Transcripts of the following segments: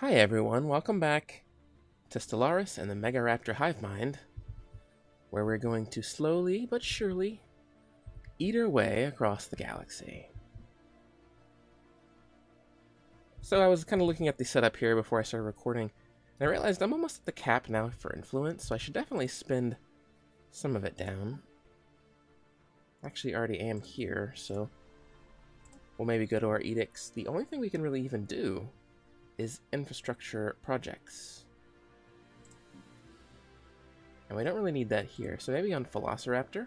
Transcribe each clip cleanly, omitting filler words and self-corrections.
Hi everyone, welcome back to Stellaris and the Megaraptor HIVEMIND, where we're going to slowly but surely eat our way across the galaxy. So I was kind of looking at the setup here before I started recording, and I realized I'm almost at the cap now for influence, so I should definitely spend some of it down. Actually, I already am here, so we'll maybe go to our edicts. The only thing we can really even do is infrastructure projects. And we don't really need that here, so maybe on Velociraptor.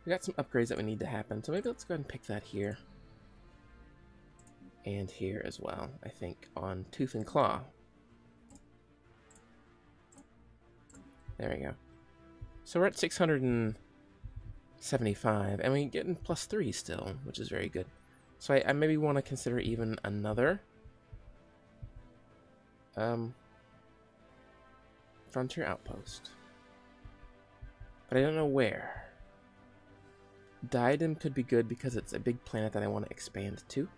We got some upgrades that we need to happen, so maybe let's go ahead and pick that here. And here as well, I think, on Tooth and Claw. There we go. So we're at 675, and we're getting +3 still, which is very good. So I maybe want to consider even another frontier outpost. But I don't know where. Diadem could be good because it's a big planet that I want to expand to.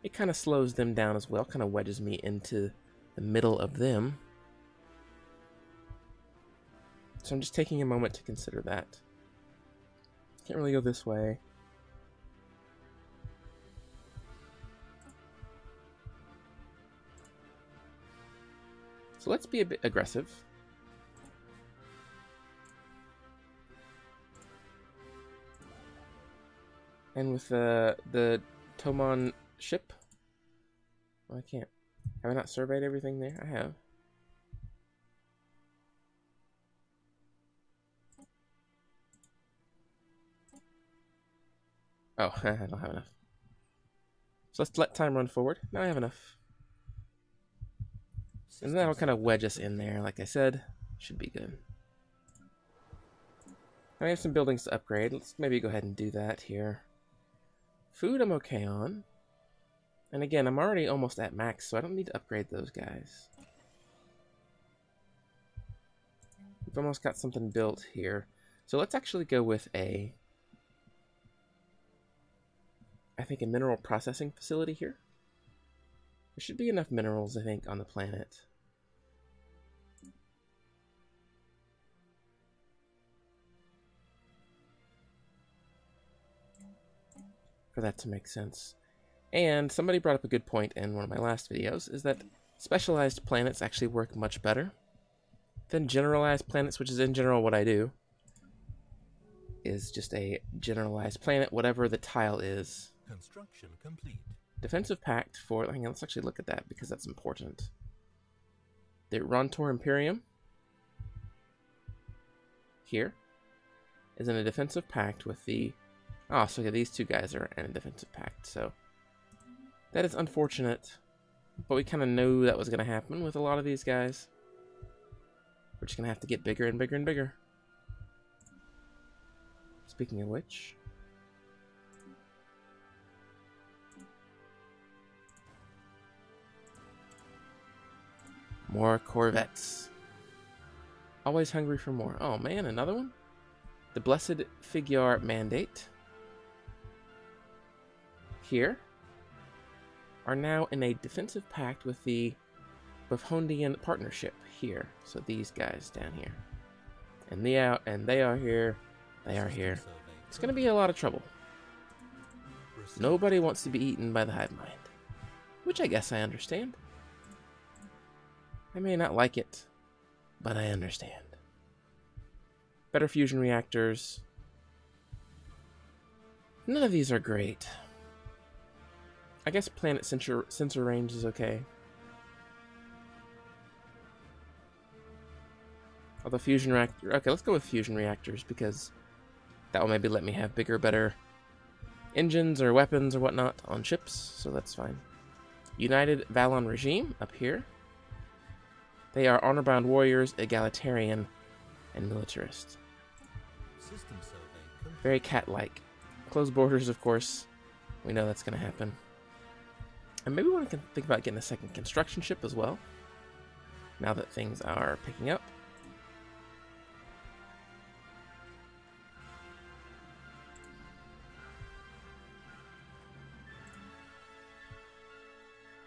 It kind of slows them down as well, kind of wedges me into the middle of them. So I'm just taking a moment to consider that. Can't really go this way. So let's be a bit aggressive. And with the Tomon ship, well, I can't. Have I not surveyed everything there? I have. Oh, I don't have enough. So let's let time run forward. Now I have enough. And that'll kind of wedge us in there, like I said. Should be good. I have some buildings to upgrade. Let's maybe go ahead and do that here. Food I'm okay on. And again, I'm already almost at max, so I don't need to upgrade those guys. We've almost got something built here. So let's actually go with I think a mineral processing facility here. There should be enough minerals, I think, on the planet. For that to make sense. And somebody brought up a good point in one of my last videos, is that specialized planets actually work much better than generalized planets, which is in general what I do. Is just a generalized planet, whatever the tile is. Construction complete. Defensive pact for, hang on, let's actually look at that because that's important. The Rontor Imperium here is in a defensive pact with the, oh, so yeah, these two guys are in a defensive pact, so that is unfortunate, but we kind of knew that was going to happen with a lot of these guys. We're just going to have to get bigger and bigger and bigger. Speaking of which, more Corvettes. Always hungry for more. Oh man, another one? The Blessed Figure Mandate here are now in a defensive pact with the Bavhondian Partnership here. So these guys down here. And they are here. They are here. It's going to be a lot of trouble. Nobody wants to be eaten by the HIVEMIND, which I guess I understand. I may not like it, but I understand. Better fusion reactors. None of these are great. I guess planet sensor range is okay. Although fusion reactor, okay, let's go with fusion reactors because that will maybe let me have bigger, better engines or weapons or whatnot on ships, so that's fine. United Valon Regime up here. They are honor-bound warriors, egalitarian, and militarist. Very cat-like. Closed borders, of course. We know that's going to happen. And maybe we want to think about getting a second construction ship as well, now that things are picking up.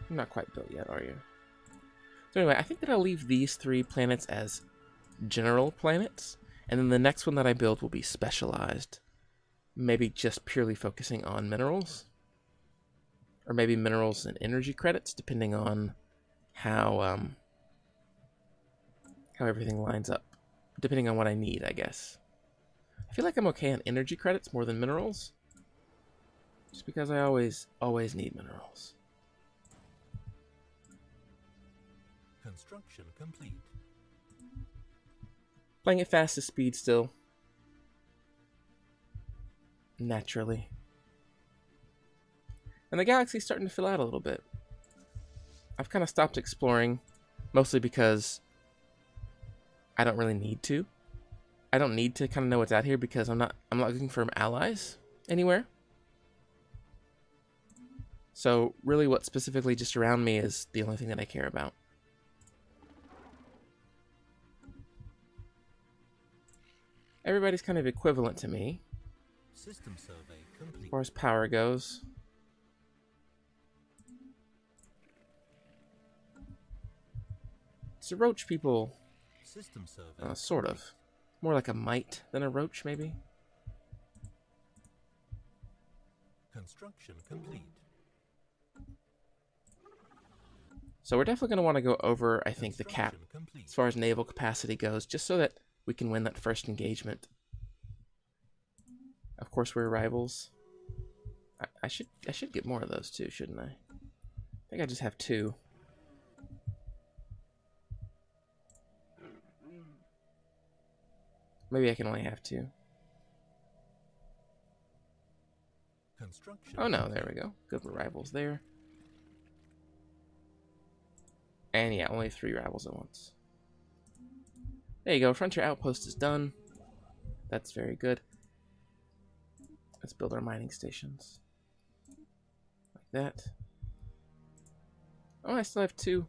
You're not quite built yet, are you? So anyway, I think that I'll leave these 3 planets as general planets, and then the next one that I build will be specialized. Maybe just purely focusing on minerals. Or maybe minerals and energy credits, depending on how everything lines up. Depending on what I need, I guess. I feel like I'm okay on energy credits more than minerals. Just because I always need minerals. Construction complete. Playing it fast is speed still. Naturally. And the galaxy's starting to fill out a little bit. I've kind of stopped exploring, mostly because I don't really need to. I don't need to kind of know what's out here because I'm not looking for allies anywhere. So really what's specifically just around me is the only thing that I care about. Everybody's kind of equivalent to me. System survey complete. As far as power goes. It's the roach people. System survey. Sort of. More like a mite than a roach, maybe. Construction complete. So we're definitely going to want to go over, I think, the cap as far as naval capacity goes, just so that we can win that first engagement. Of course, we're rivals. I should get more of those too, shouldn't I? I think I just have 2. Maybe I can only have 2. Oh no, there we go. Good rivals there. And yeah, only 3 rivals at once. There you go, Frontier Outpost is done. That's very good. Let's build our mining stations. Like that. Oh, I still have 2.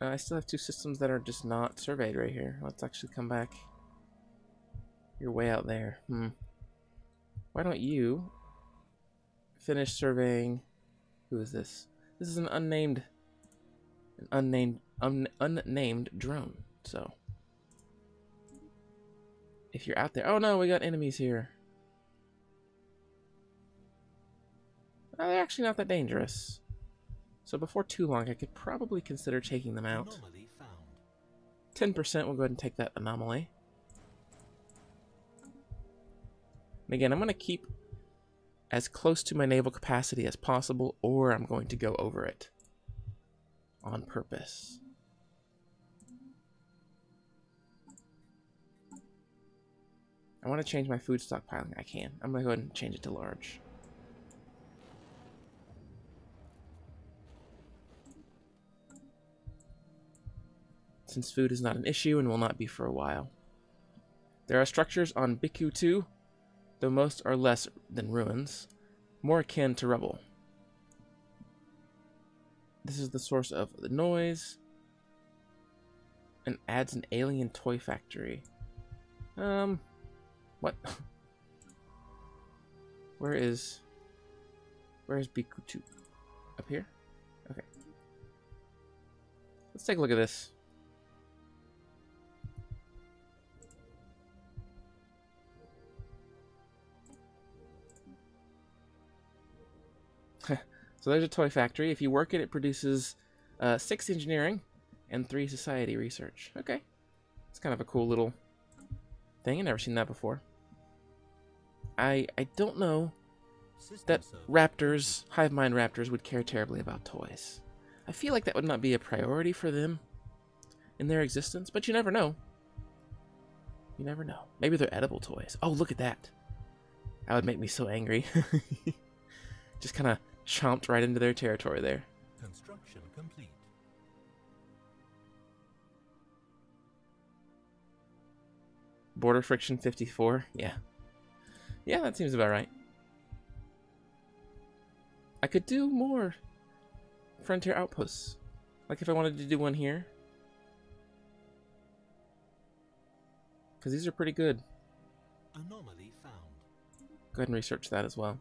I still have 2 systems that are just not surveyed right here. Let's actually come back. You're way out there. Why don't you finish surveying? Who is this? This is an unnamed drone. So if you're out there, oh no, we got enemies here. Oh, they're actually not that dangerous. So before too long, I could probably consider taking them out. 10%, we'll go ahead and take that anomaly. And again, I'm going to keep as close to my naval capacity as possible, or I'm going to go over it on purpose. I want to change my food stockpiling. I can. I'm going to go ahead and change it to large. Since food is not an issue and will not be for a while. There are structures on Biku 2, though most are less than ruins, more akin to rubble. This is the source of the noise and adds an alien toy factory. What? Where is Biku 2? Up here? Okay. Let's take a look at this. So there's a toy factory. If you work it, it produces 6 engineering and 3 society research. Okay. It's kind of a cool little thing. I've never seen that before. I don't know that raptors, HIVEMIND raptors, would care terribly about toys. I feel like that would not be a priority for them in their existence, but you never know. You never know. Maybe they're edible toys. Oh, look at that. That would make me so angry. Just kind of chomped right into their territory there. Construction complete. Border friction 54. Yeah. Yeah, that seems about right. I could do more frontier outposts. Like if I wanted to do one here. Because these are pretty good. Anomaly found. Go ahead and research that as well.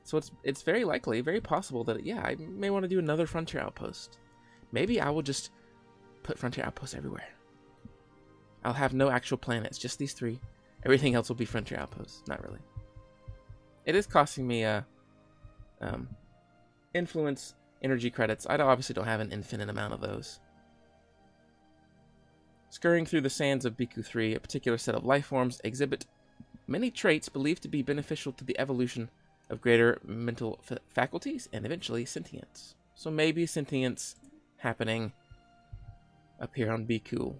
So it's very likely, very possible that, yeah, I may want to do another Frontier Outpost. Maybe I will just put Frontier Outposts everywhere. I'll have no actual planets, just these 3. Everything else will be Frontier Outposts. Not really. It is costing me influence energy credits. I obviously don't have an infinite amount of those. Scurrying through the sands of Biku 3, a particular set of life forms exhibit many traits believed to be beneficial to the evolution of greater mental faculties and eventually sentience. So maybe sentience happening up here on Biku.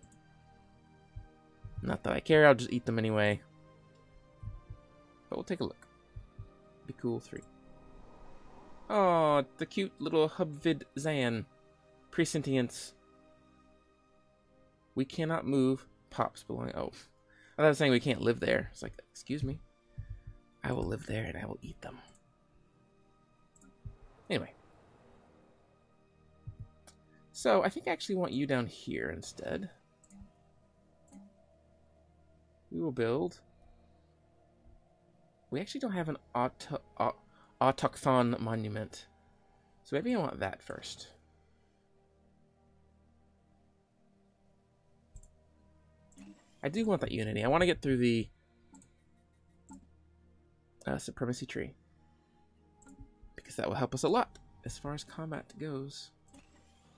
Not that I care, I'll just eat them anyway. But we'll take a look. Biku 3. Oh, the cute little Hubvid Zan. Presentience. We cannot move pops belonging. Oh, I was saying we can't live there. It's like, excuse me. I will live there and I will eat them. Anyway. So, I think I actually want you down here instead. We will build. We actually don't have an autochthon monument. So maybe I want that first. I do want that unity. I want to get through the supremacy tree. Because that will help us a lot as far as combat goes.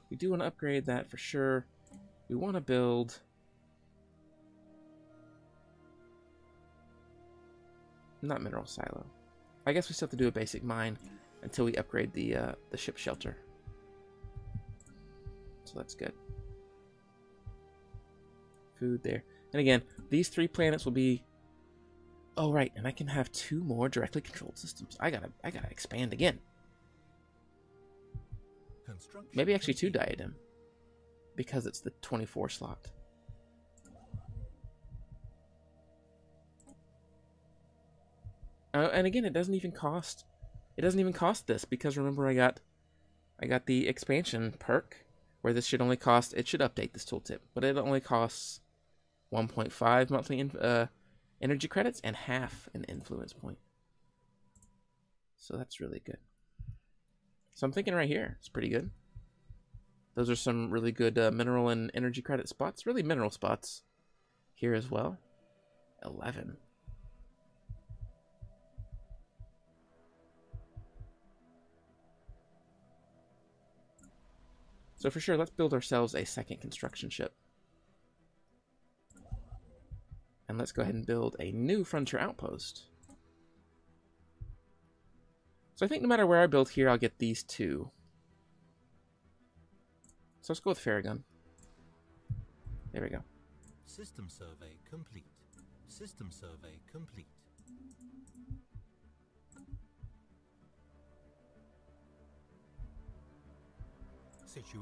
We do want to upgrade that for sure. We want to build... Not mineral silo. I guess we still have to do a basic mine until we upgrade the ship shelter. So that's good. Food there. And again, these 3 planets will be... Oh, right. And I can have 2 more directly controlled systems. I gotta expand again. Maybe actually 2 diadem. Because it's the 24 slot. And again, it doesn't even cost this, because remember I got the expansion perk where this should only cost, it should update this tooltip, but it only costs 1.5 monthly energy credits and half an influence point. So that's really good. So I'm thinking right here, it's pretty good. Those are some really good mineral and energy credit spots, really mineral spots here as well. 11. So for sure, let's build ourselves a second construction ship. And let's go ahead and build a new Frontier Outpost. So I think no matter where I build here, I'll get these 2. So let's go with Farragun. There we go. System survey complete. System survey complete.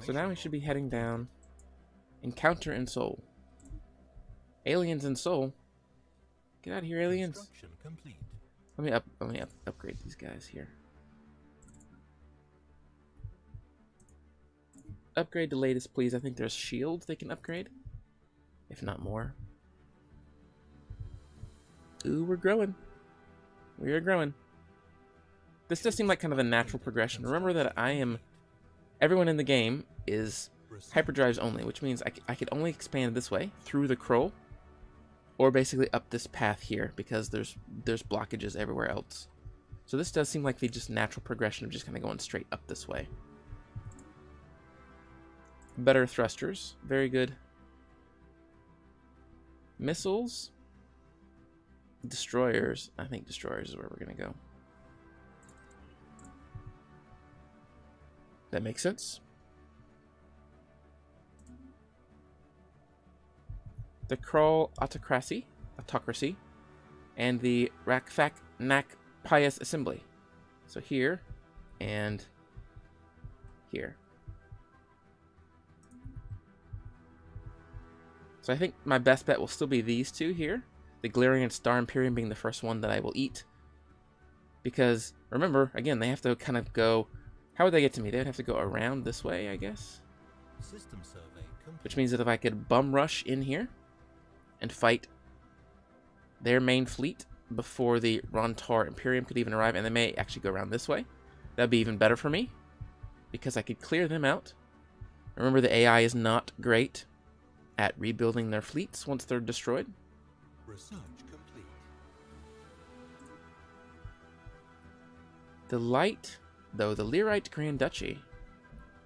So now we should be heading down. Encounter in Seoul. Aliens in Seoul. Get out of here, aliens. Let me upgrade these guys here. Upgrade to latest, please. I think there's shields they can upgrade. If not more. Ooh, we're growing. We are growing. This does seem like kind of a natural progression. Remember that everyone in the game is hyperdrives only, which means I could only expand this way through the Kroll, or basically up this path here, because there's blockages everywhere else. So this does seem like the just natural progression of just kind of going straight up this way. Better thrusters, very good. Missiles, destroyers. I think destroyers is where we're gonna go. That makes sense. The Kroll Autocracy, and the Rakfak Nak Pious Assembly. So here, and here. So I think my best bet will still be these 2 here. The Galarian Star Imperium being the first one that I will eat. Because, remember, again, they have to kind of go... How would they get to me? They would have to go around this way, I guess. System survey complete. Which means that if I could bum rush in here and fight their main fleet before the Rontar Imperium could even arrive, and they may actually go around this way. That'd be even better for me, because I could clear them out. Remember, the AI is not great at rebuilding their fleets once they're destroyed. Research complete. The Lyrite Grand Duchy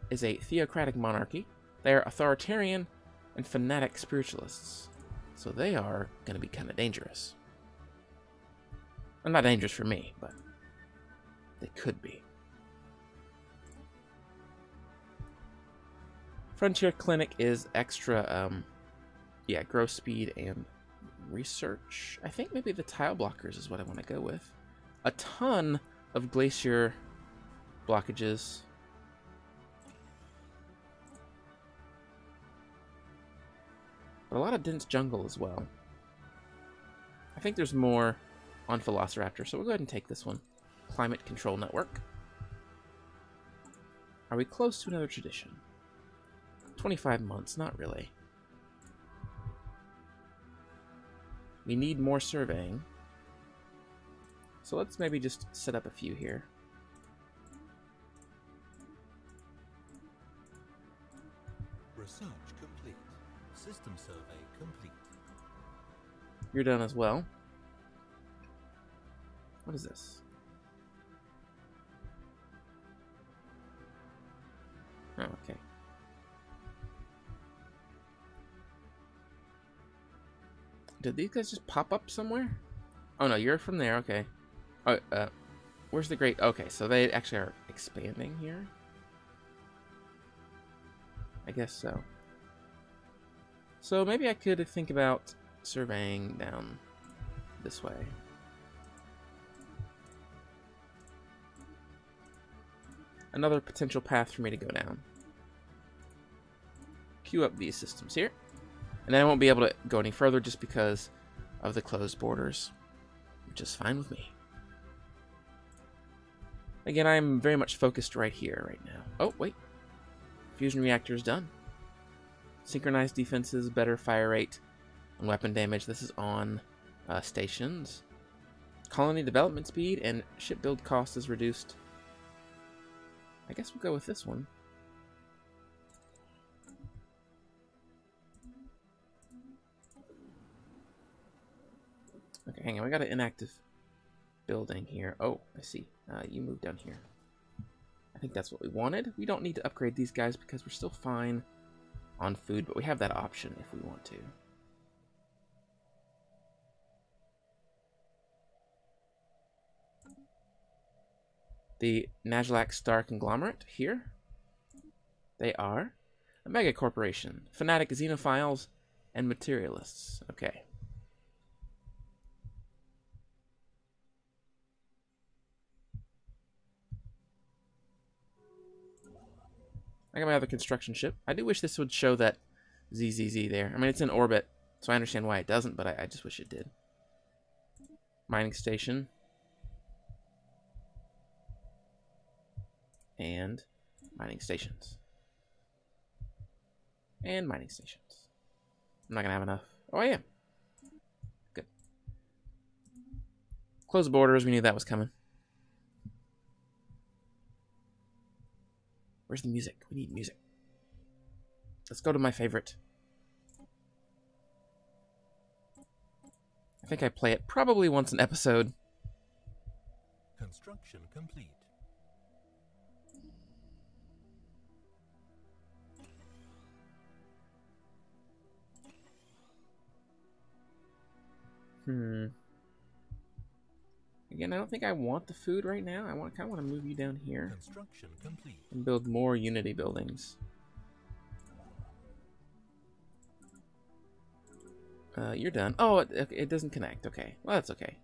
is a theocratic monarchy. They are authoritarian and fanatic spiritualists, so they are going to be kind of dangerous. Well, not dangerous for me, but they could be. Frontier Clinic is extra, yeah, growth speed and research. I think maybe the tile blockers is what I want to go with. A ton of glacier blockages. But a lot of dense jungle as well. I think there's more on Velociraptor, so we'll go ahead and take this one. Climate Control Network. Are we close to another tradition? 25 months, not really. We need more surveying. So let's maybe just set up a few here. Research complete. System survey complete. You're done as well. What is this? Oh, okay. Did these guys just pop up somewhere? Oh no, you're from there, okay. Oh, where's the great... Okay, so they actually are expanding here? I guess so. So maybe I could think about surveying down this way. Another potential path for me to go down. Queue up these systems here. And then I won't be able to go any further just because of the closed borders, which is fine with me. Again, I'm very much focused right here, right now. Oh, wait. Fusion reactor is done. Synchronized defenses, better fire rate, and weapon damage. This is on stations. Colony development speed and ship build cost is reduced. I guess we'll go with this one. Okay, hang on. We got an inactive building here. Oh, I see. You moved down here. I think that's what we wanted. We don't need to upgrade these guys because we're still fine on food, but we have that option if we want to. The Najlak Star Conglomerate here. They are a mega corporation, fanatic xenophiles, and materialists. Okay. I got my other construction ship. I do wish this would show that ZZZ there. I mean, it's in orbit, so I understand why it doesn't, but I just wish it did. Mining station. And mining stations. And mining stations. I'm not going to have enough. Oh, I am. Good. Close borders. We knew that was coming. Where's the music? We need music. Let's go to my favorite. I think I play it probably once an episode. Construction complete. Again, I don't think I want the food right now. I kind of want to move you down here. Construction complete. And build more Unity buildings. You're done. Oh, it doesn't connect. Okay. Well, that's okay.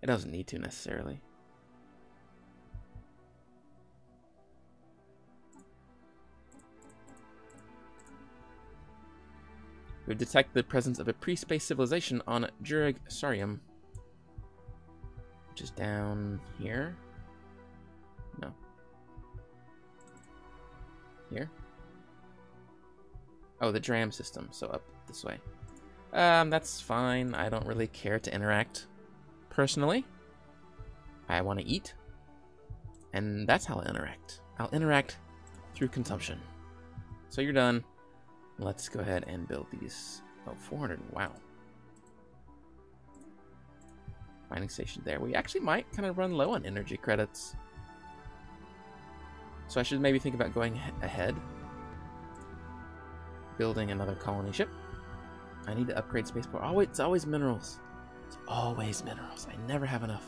It doesn't need to necessarily. We've detected the presence of a pre-space civilization on Jurig Sarium. Which is down here. No. Here? Oh, the Dram system. So up this way. That's fine. I don't really care to interact personally, I want to eat. And that's how I'll interact. I'll interact through consumption. So you're done. Let's go ahead and build these. Oh, 400. Wow. Mining station there. We actually might kind of run low on energy credits. So I should maybe think about going ahead. Building another colony ship. I need to upgrade spaceport. Oh, it's always minerals. It's always minerals. I never have enough.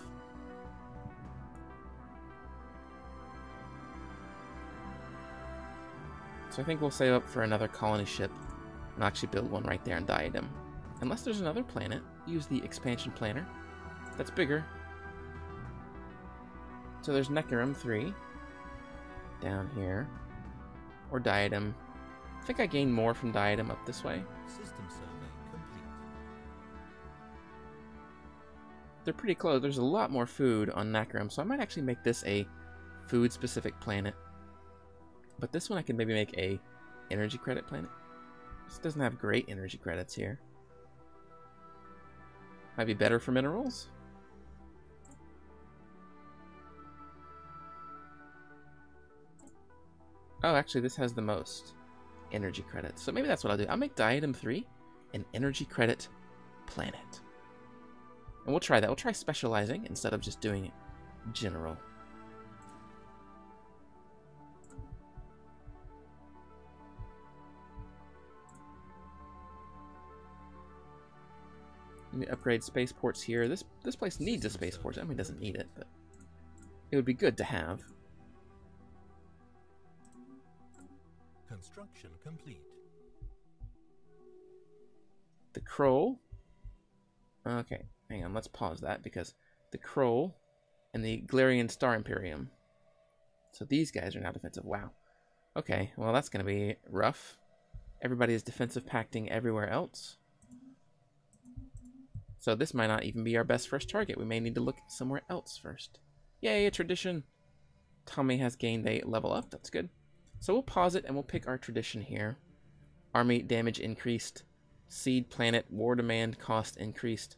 So I think we'll save up for another colony ship and actually build one right there in Diadem. Unless there's another planet, use the expansion planner. That's bigger. So there's Necrum 3 down here. Or Diadem. I think I gain more from Diadem up this way. System survey complete. They're pretty close. There's a lot more food on Necrum, so I might actually make this a food-specific planet. But this one I can maybe make a energy credit planet. This doesn't have great energy credits here. Might be better for minerals. Oh, actually this has the most energy credits. So maybe that's what I'll do. I'll make Diadem 3 an energy credit planet. And we'll try that. We'll try specializing instead of just doing general. Let me upgrade spaceports here. This place needs a spaceport. I mean, it doesn't need it, but it would be good to have. Construction complete. The Kroll. Okay, hang on. Let's pause that because the Kroll and the Galarian Star Imperium. So these guys are now defensive. Wow. Okay, well that's going to be rough. Everybody is defensive pacting everywhere else. So this might not even be our best first target. We may need to look somewhere else first. Yay, a tradition. Tommy has gained a level up. That's good. So we'll pause it and we'll pick our tradition here. Army damage increased. Seed planet, war demand, cost increased.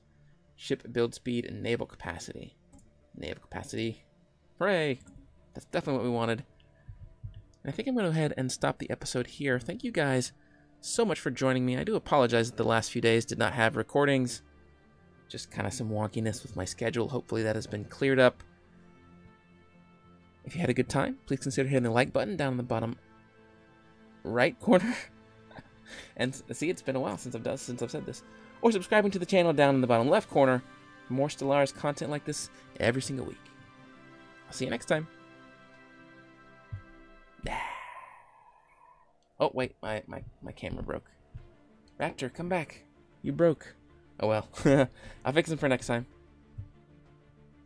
Ship build speed and naval capacity. Naval capacity. Hooray! That's definitely what we wanted. And I think I'm going to go ahead and stop the episode here. Thank you guys so much for joining me. I do apologize that the last few days did not have recordings. Just kind of some wonkiness with my schedule. Hopefully that has been cleared up. If you had a good time, please consider hitting the like button down in the bottom right corner. And see, it's been a while since I've said this. Or subscribing to the channel down in the bottom left corner for more Stellaris content like this every single week. I'll see you next time. Oh, wait, my camera broke. Raptor, come back. You broke. Oh well. I'll fix them for next time.